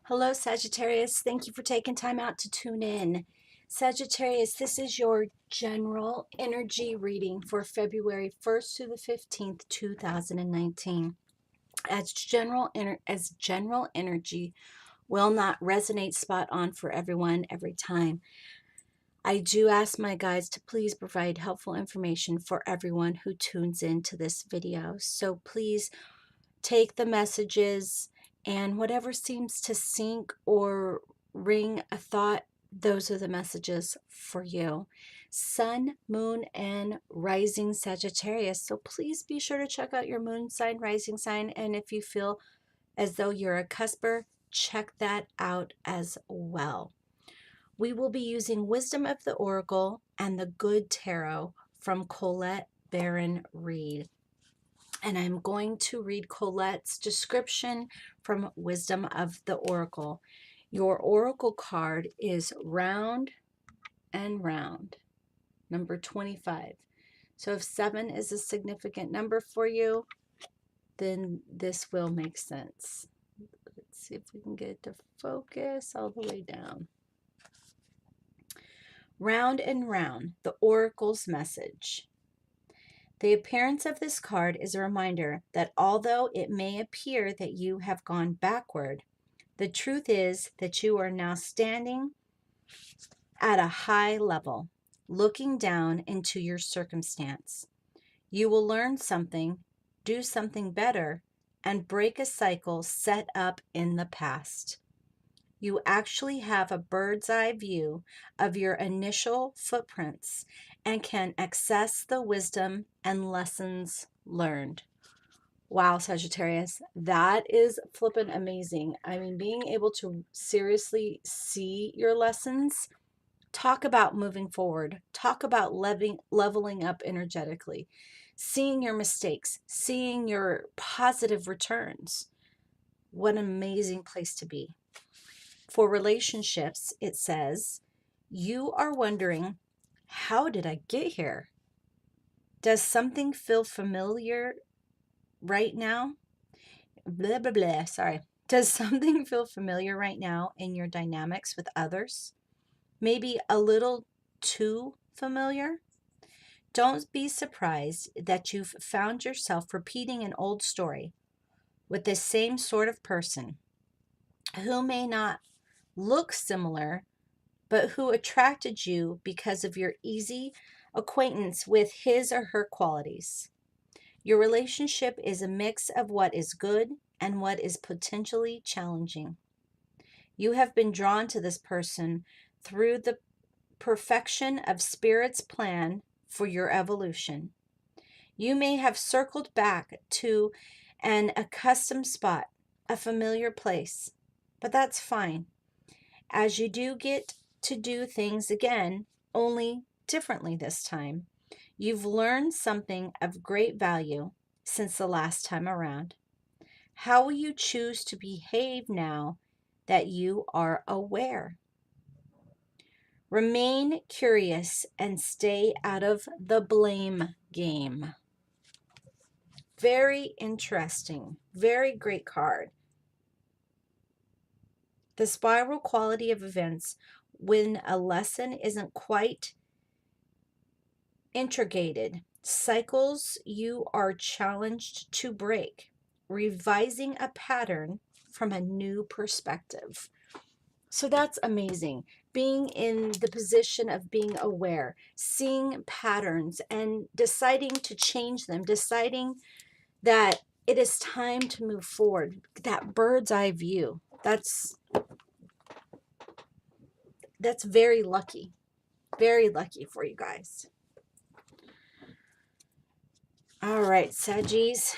Hello, Sagittarius. Thank you for taking time out to tune in. Sagittarius, this is your general energy reading for February 1st to the 15th, 2019. As general energy will not resonate spot on for everyone every time. I do ask my guides to please provide helpful information for everyone who tunes into this video. So please take the messages and whatever seems to sync or ring a thought, those are the messages for you. Sun, moon, and rising Sagittarius. So please be sure to check out your moon sign, rising sign, and if you feel as though you're a cusper, check that out as well. We will be using Wisdom of the Oracle and the Good Tarot from Colette Baron Reed. And I'm going to read Colette's description from Wisdom of the Oracle. Your oracle card is round and round, number 25. So if 7 is a significant number for you, then this will make sense. Let's see if we can get it to focus all the way down. Round and round, the oracle's message. The appearance of this card is a reminder that although it may appear that you have gone backward, the truth is that you are now standing at a high level, looking down into your circumstance. You will learn something, do something better, and break a cycle set up in the past. You actually have a bird's eye view of your initial footprints and can access the wisdom and lessons learned. Wow, Sagittarius, that is flippin' amazing. I mean, being able to seriously see your lessons, talk about moving forward, talk about leveling up energetically, seeing your mistakes, seeing your positive returns. What an amazing place to be. For relationships, it says, you are wondering, how did I get here? Does something feel familiar right now? Blah, blah, blah. Sorry. Does something feel familiar right now in your dynamics with others? Maybe a little too familiar? Don't be surprised that you've found yourself repeating an old story with the same sort of person who may not look similar, but who attracted you because of your easy acquaintance with his or her qualities. Your relationship is a mix of what is good and what is potentially challenging. You have been drawn to this person through the perfection of Spirit's plan for your evolution. You may have circled back to an accustomed spot, a familiar place, but that's fine, as you do get to do things again, only differently this time. You've learned something of great value since the last time around. How will you choose to behave now that you are aware? Remain curious and stay out of the blame game. Very interesting. Very great card. The spiral quality of events when a lesson isn't quite integrated. Cycles you are challenged to break. Revising a pattern from a new perspective. So that's amazing. Being in the position of being aware, seeing patterns and deciding to change them, deciding that it is time to move forward. That bird's eye view. That's very lucky. Very lucky for you guys. All right, Saggies.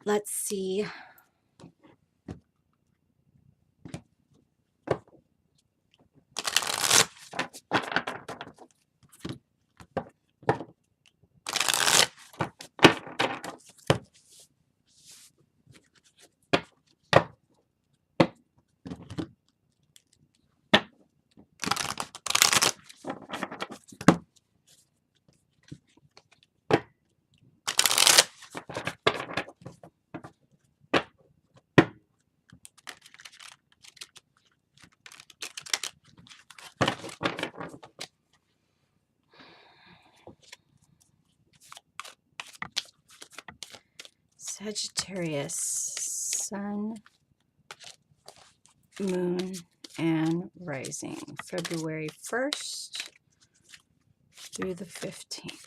Let's see. Sagittarius, Sun, Moon, and Rising, February 1st through the 15th.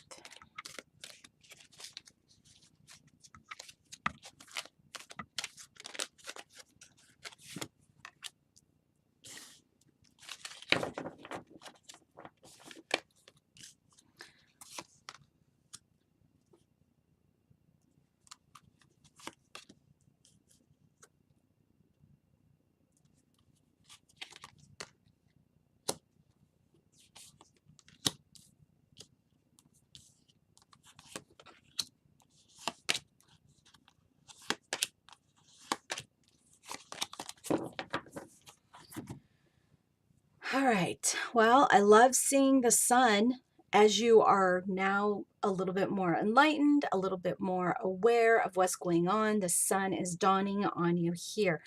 All right. Well, I love seeing the sun as you are now a little bit more enlightened, a little bit more aware of what's going on. The sun is dawning on you here.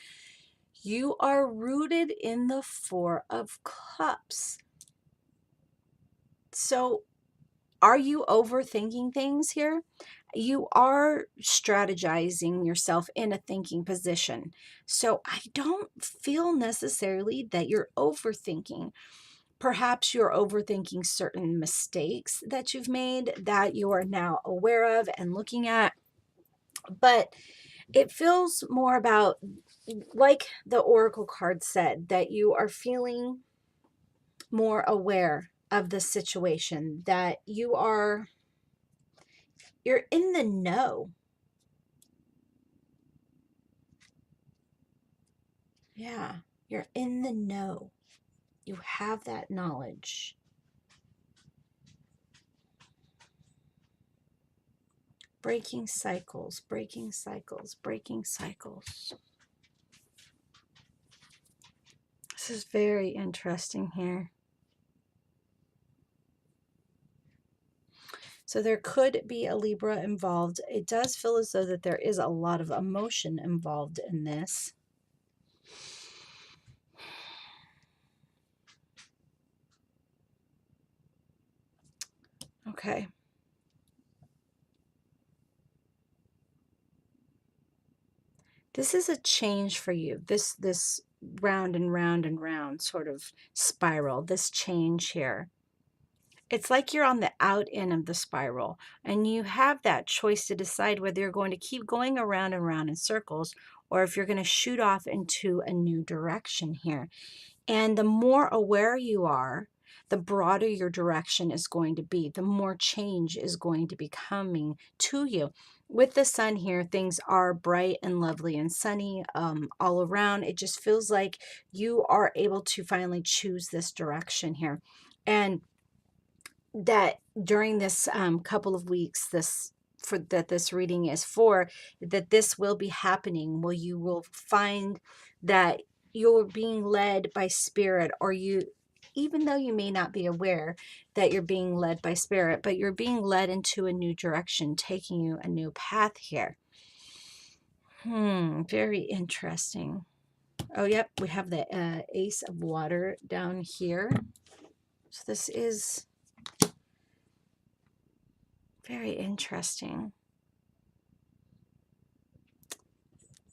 You are rooted in the Four of Cups. So, are you overthinking things here? You are strategizing yourself in a thinking position. So, I don't feel necessarily that you're overthinking. Perhaps you're overthinking certain mistakes that you've made that you are now aware of and looking at. But it feels more about, like the Oracle card said, that you are feeling more aware of the situation, that you're in the know. Yeah, you're in the know. You have that knowledge. Breaking cycles, breaking cycles, breaking cycles. This is very interesting here. So there could be a Libra involved. It does feel as though that there is a lot of emotion involved in this. Okay. This is a change for you. This round and round and round sort of spiral, this change here. It's like you're on the out end of the spiral, and you have that choice to decide whether you're going to keep going around and around in circles or if you're going to shoot off into a new direction here. And the more aware you are, the broader your direction is going to be, the more change is going to be coming to you. With the sun here, things are bright and lovely and sunny all around. It just feels like you are able to finally choose this direction here. And that during this couple of weeks, this reading is for, that this will be happening. You will find that you're being led by spirit, or even though you may not be aware that you're being led by spirit, but you're being led into a new direction, taking you a new path here. Very interesting. Oh, yep, we have the Ace of Water down here. So this is very interesting.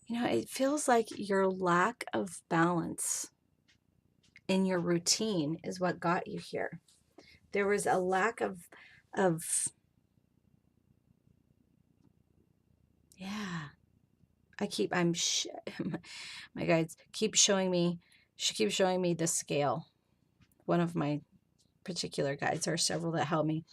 You know, it feels like your lack of balance in your routine is what got you here. There was a lack of yeah. My guides keep showing me, she keeps showing me the scale. One of my particular guides, there are several that help me.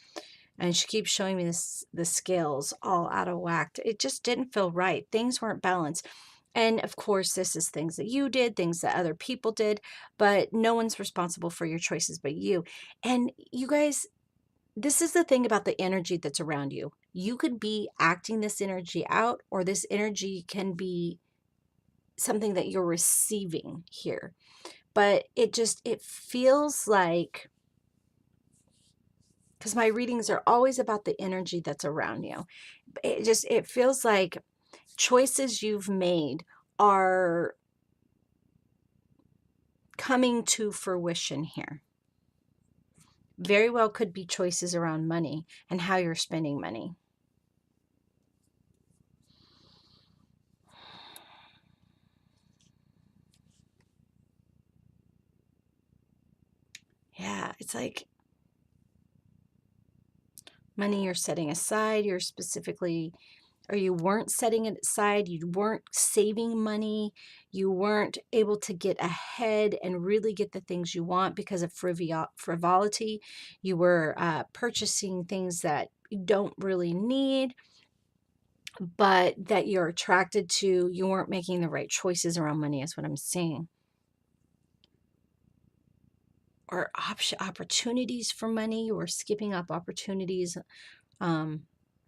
And she keeps showing me the scales all out of whack. It just didn't feel right. Things weren't balanced. And of course, this is things that you did, things that other people did, but no one's responsible for your choices but you. And you guys, this is the thing about the energy that's around you. You could be acting this energy out, or this energy can be something that you're receiving here. But it feels like, because my readings are always about the energy that's around you. It feels like choices you've made are coming to fruition here. Very well could be choices around money and how you're spending money. it's like money you're setting aside, you're specifically, or you weren't setting it aside, you weren't saving money, you weren't able to get ahead and really get the things you want because of frivolity. You were purchasing things that you don't really need, but that you're attracted to. You weren't making the right choices around money, is what I'm saying. Or opportunities for money, you were skipping up opportunities,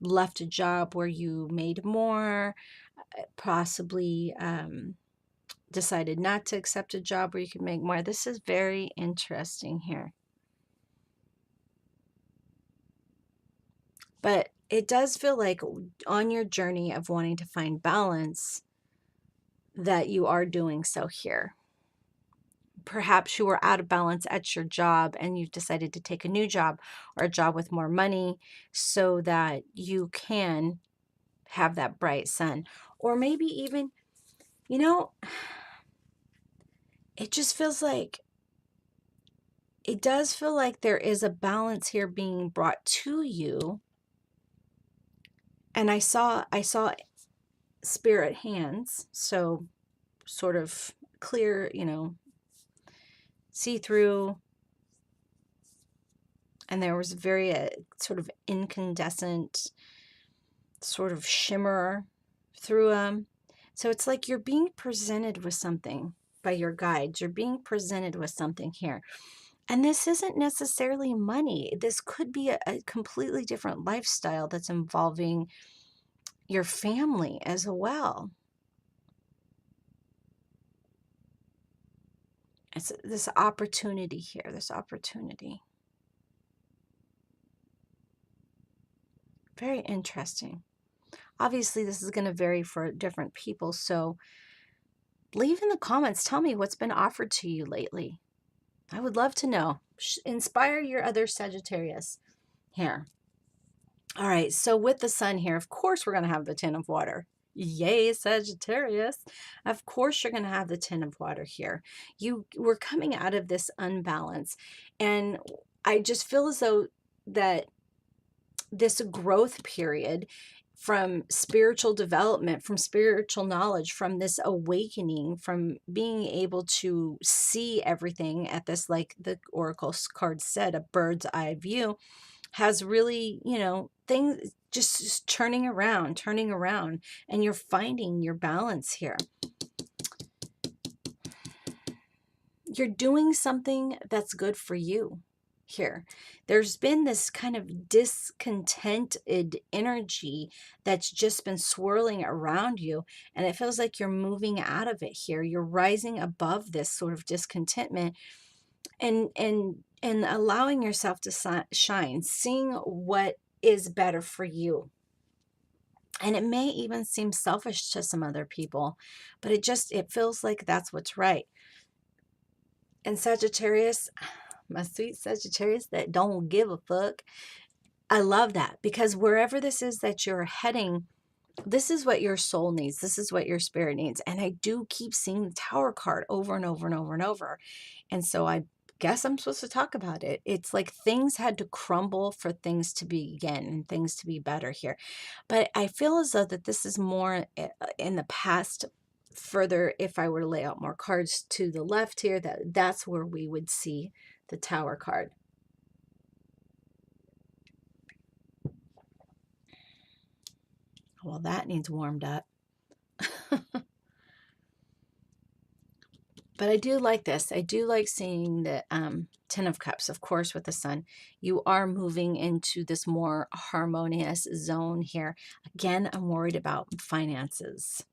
left a job where you made more, possibly decided not to accept a job where you could make more. This is very interesting here. But it does feel like on your journey of wanting to find balance that you are doing so here. Perhaps you were out of balance at your job and you've decided to take a new job or a job with more money so that you can have that bright sun. Or maybe even, you know, it just feels like, it does feel like there is a balance here being brought to you. And I saw spirit hands, so sort of clear, see through, and there was very sort of incandescent sort of shimmer through them. So it's like you're being presented with something by your guides. You're being presented with something here. And this isn't necessarily money. This could be a completely different lifestyle that's involving your family as well. It's this opportunity here, this opportunity. Very interesting. Obviously, this is going to vary for different people. So leave in the comments. Tell me what's been offered to you lately. I would love to know. Inspire your other Sagittarius here. All right, so with the sun here, of course, we're going to have the Ten of Water. Yay, Sagittarius. Of course, you're going to have the Ten of Water here. We're coming out of this unbalance. And I just feel as though that this growth period from spiritual development, from spiritual knowledge, from this awakening, from being able to see everything at this, like the Oracle card said, a bird's eye view, has really, things just turning around, and you're finding your balance here. You're doing something that's good for you here. There's been this kind of discontented energy that's just been swirling around you, and it feels like you're moving out of it here. You're rising above this sort of discontentment and allowing yourself to shine, seeing what is better for you. And it may even seem selfish to some other people, but it feels like that's what's right. And Sagittarius, my sweet Sagittarius that don't give a fuck, I love that, because wherever this is that you're heading, this is what your soul needs. This is what your spirit needs. And I do keep seeing the Tower card over and over and over and over. And so I guess I'm supposed to talk about it. It's like things had to crumble for things to begin and things to be better here. But I feel as though that this is more in the past. Further, if I were to lay out more cards to the left here, that's where we would see the Tower card. Well, that needs warmed up. But I do like this. I do like seeing the Ten of Cups, of course, with the sun. You are moving into this more harmonious zone here. Again, I'm worried about finances.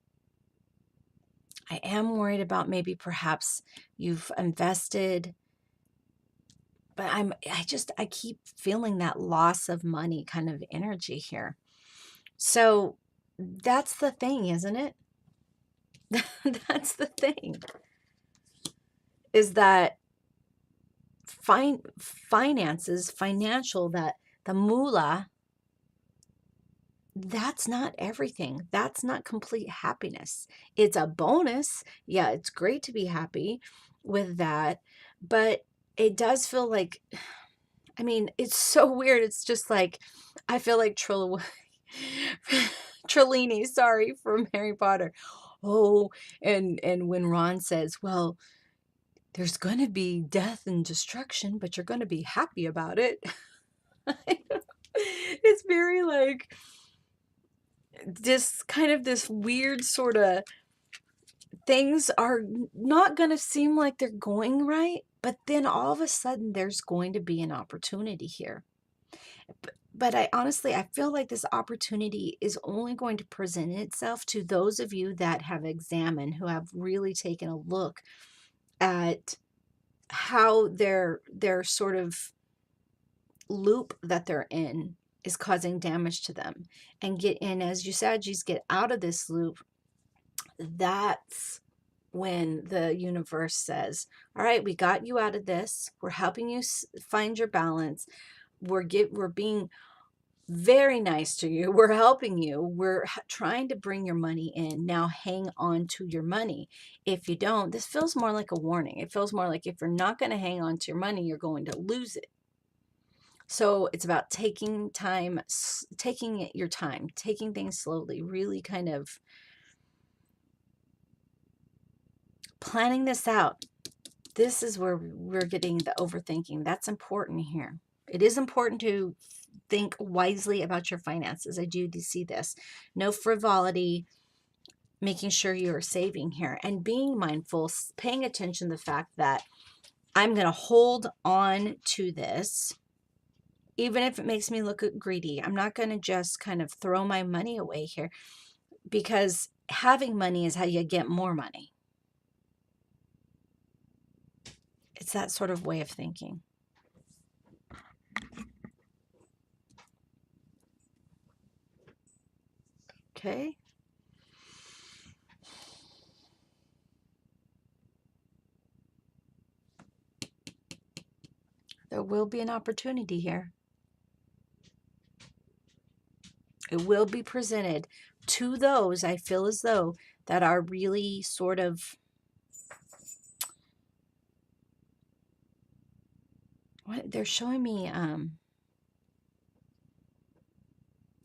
I am worried about maybe perhaps you've invested, but I keep feeling that loss of money kind of energy here. So that's the thing, isn't it? That's the thing. Is that finances, financial, that the moolah, that's not everything. That's not complete happiness. It's a bonus. Yeah, it's great to be happy with that, but it does feel like, I mean, it's so weird. It's just like, I feel like Trelawney, sorry, from Harry Potter. Oh, and when Ron says, well, there's going to be death and destruction, but you're going to be happy about it. It's very like this kind of this weird sort of things are not going to seem like they're going right, but then all of a sudden there's going to be an opportunity here. But I honestly, I feel like this opportunity is only going to present itself to those of you that have examined, who have really taken a look at how their sort of loop that they're in is causing damage to them, and get in, as you said, just get out of this loop. That's when the universe says, all right, we got you out of this, we're helping you find your balance, we're being very nice to you, we're helping you, we're trying to bring your money in. Now hang on to your money. If you don't, this feels more like a warning. It feels more like if you're not going to hang on to your money, you're going to lose it. So it's about taking your time, taking things slowly, really kind of planning this out. This is where we're getting the overthinking. That's important here. It is important to think wisely about your finances. I do see this. No frivolity, making sure you're saving here and being mindful, paying attention to the fact that I'm going to hold on to this. Even if it makes me look greedy, I'm not going to just kind of throw my money away here, because having money is how you get more money. It's that sort of way of thinking. Okay. There will be an opportunity here. It will be presented to those, I feel as though, that are really sort of, what they're showing me,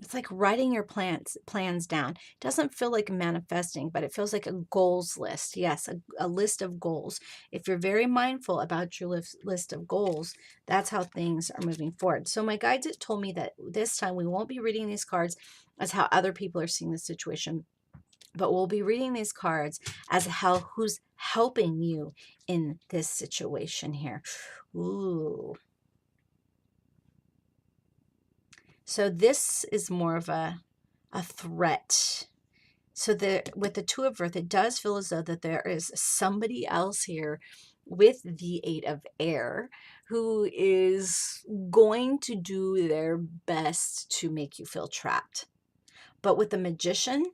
it's like writing your plans down. It doesn't feel like manifesting, but it feels like a goals list. Yes, a list of goals. If you're very mindful about your list of goals, that's how things are moving forward. So my guides told me that this time we won't be reading these cards as how other people are seeing the situation, but we'll be reading these cards as how who's helping you in this situation here. Ooh. So this is more of a threat. So with the Two of Earth, it does feel as though that there is somebody else here with the Eight of Air who is going to do their best to make you feel trapped. But with the Magician,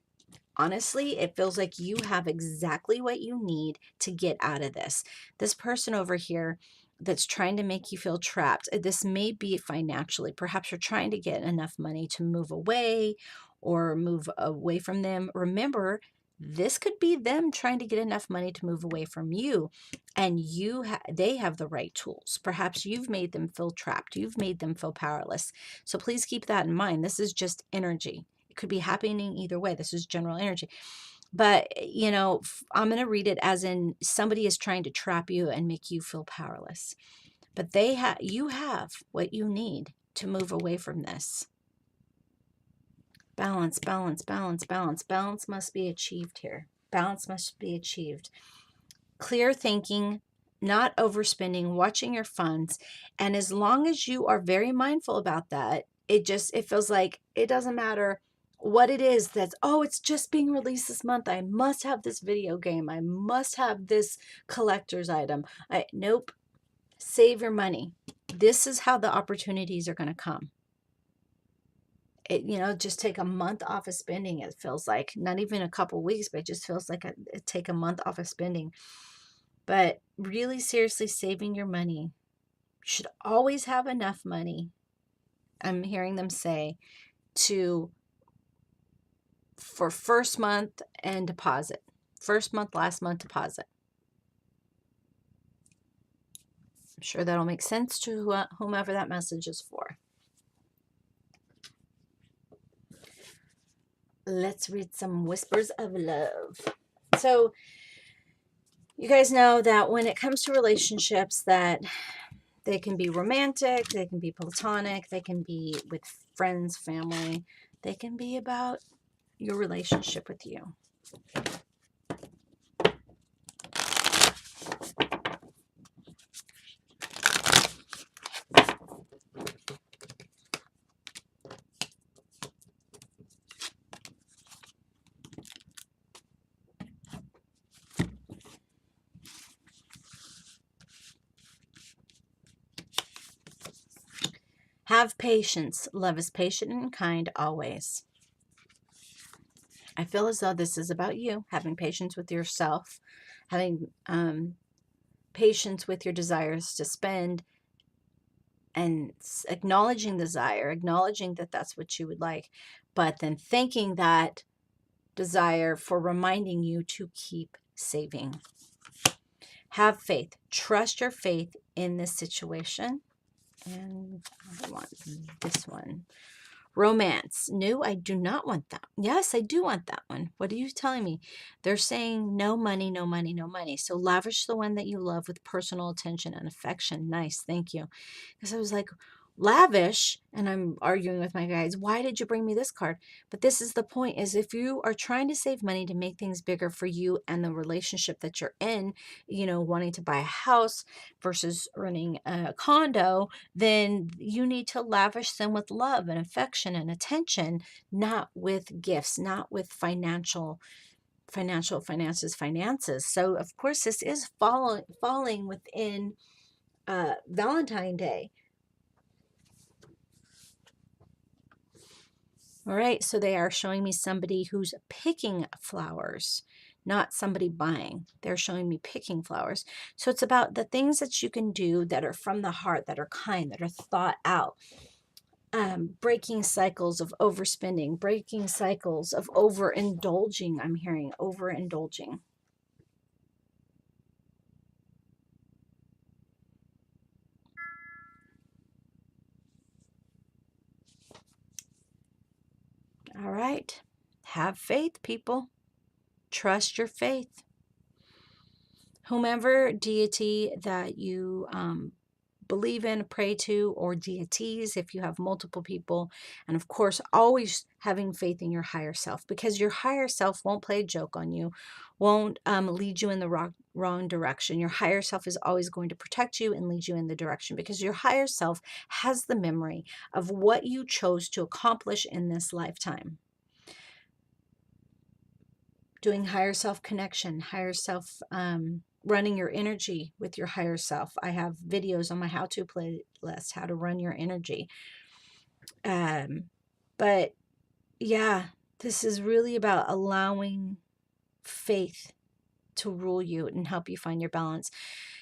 honestly, it feels like you have exactly what you need to get out of this. This person over here that's trying to make you feel trapped, this may be financially. Perhaps you're trying to get enough money to move away or move away from them. Remember, this could be them trying to get enough money to move away from you, and they have the right tools. Perhaps you've made them feel trapped. You've made them feel powerless. So please keep that in mind. This is just energy. It could be happening either way. This is general energy. But, you know, I'm going to read it as in somebody is trying to trap you and make you feel powerless. But you have what you need to move away from this. Balance, balance, balance, balance. Balance must be achieved here. Balance must be achieved. Clear thinking, not overspending, watching your funds. And as long as you are very mindful about that, it feels like it doesn't matter what it is that's, oh, it's just being released this month. I must have this video game. I must have this collector's item. Nope. Save your money. This is how the opportunities are going to come. Just take a month off of spending. It feels like not even a couple weeks, but it just feels like take a month off of spending. But really seriously, saving your money. You should always have enough money, I'm hearing them say, for first month and deposit. First month, last month deposit. I'm sure that'll make sense to whomever that message is for. Let's read some whispers of love. So you guys know that when it comes to relationships, that they can be romantic, they can be platonic, they can be with friends, family, they can be about your relationship with you. Have patience. Love is patient and kind always. I feel as though this is about you, having patience with yourself, having patience with your desires to spend, and acknowledging desire, acknowledging that that's what you would like, but then thanking that desire for reminding you to keep saving. Have faith. Trust your faith in this situation. And I want this one. Romance. No, I do not want that. Yes, I do want that one. What are you telling me? They're saying no money, no money, no money. So lavish the one that you love with personal attention and affection. Nice. Thank you. Because I was like, lavish, and I'm arguing with my guys, why did you bring me this card? But this is the point, is if you are trying to save money to make things bigger for you and the relationship that you're in, you know, wanting to buy a house versus running a condo, then you need to lavish them with love and affection and attention, not with gifts, not with finances. So of course this is falling within Valentine's Day. All right, so they are showing me somebody who's picking flowers, not somebody buying. They're showing me picking flowers. So it's about the things that you can do that are from the heart, that are kind, that are thought out. Breaking cycles of overspending, breaking cycles of overindulging. I'm hearing overindulging. All right. Have faith, people. Trust your faith. Whomever deity that you believe in, pray to, or deities if you have multiple people. And of course, always having faith in your higher self, because your higher self won't play a joke on you, won't lead you in the wrong direction. Your higher self is always going to protect you and lead you in the direction, because your higher self has the memory of what you chose to accomplish in this lifetime. Doing higher self connection, higher self, running your energy with your higher self. I have videos on my how-to playlist, how to run your energy. But yeah, this is really about allowing faith to rule you and help you find your balance,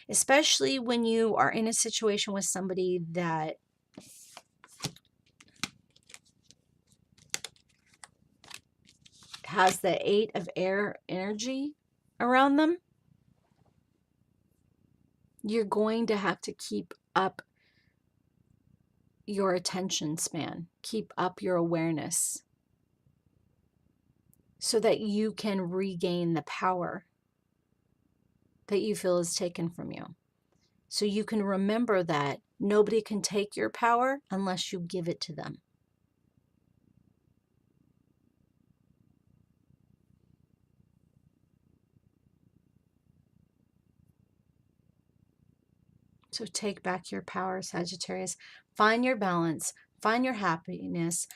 especially when you are in a situation with somebody that has the 8 of air energy around them. You're going to have to keep up your attention span, keep up your awareness, so that you can regain the power that you feel is taken from you. So you can remember that nobody can take your power unless you give it to them. So take back your power, Sagittarius. Find your balance, find your happiness.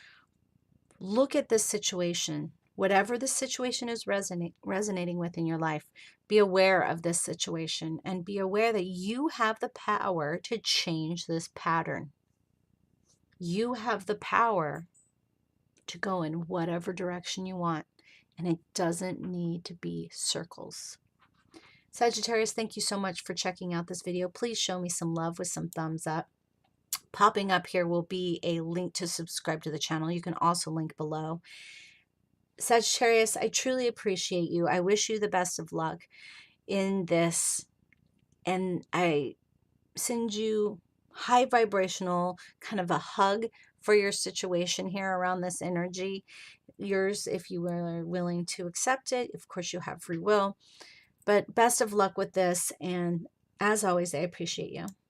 Look at this situation. Whatever the situation is resonating with in your life, be aware of this situation and be aware that you have the power to change this pattern. You have the power to go in whatever direction you want, and it doesn't need to be circles. Sagittarius, thank you so much for checking out this video. Please show me some love with some thumbs up. Popping up here will be a link to subscribe to the channel. You can also link below. Sagittarius, I truly appreciate you. I wish you the best of luck in this. And I send you high vibrational kind of a hug for your situation here around this energy. Yours, if you are willing to accept it. Of course, you have free will. But best of luck with this. And as always, I appreciate you.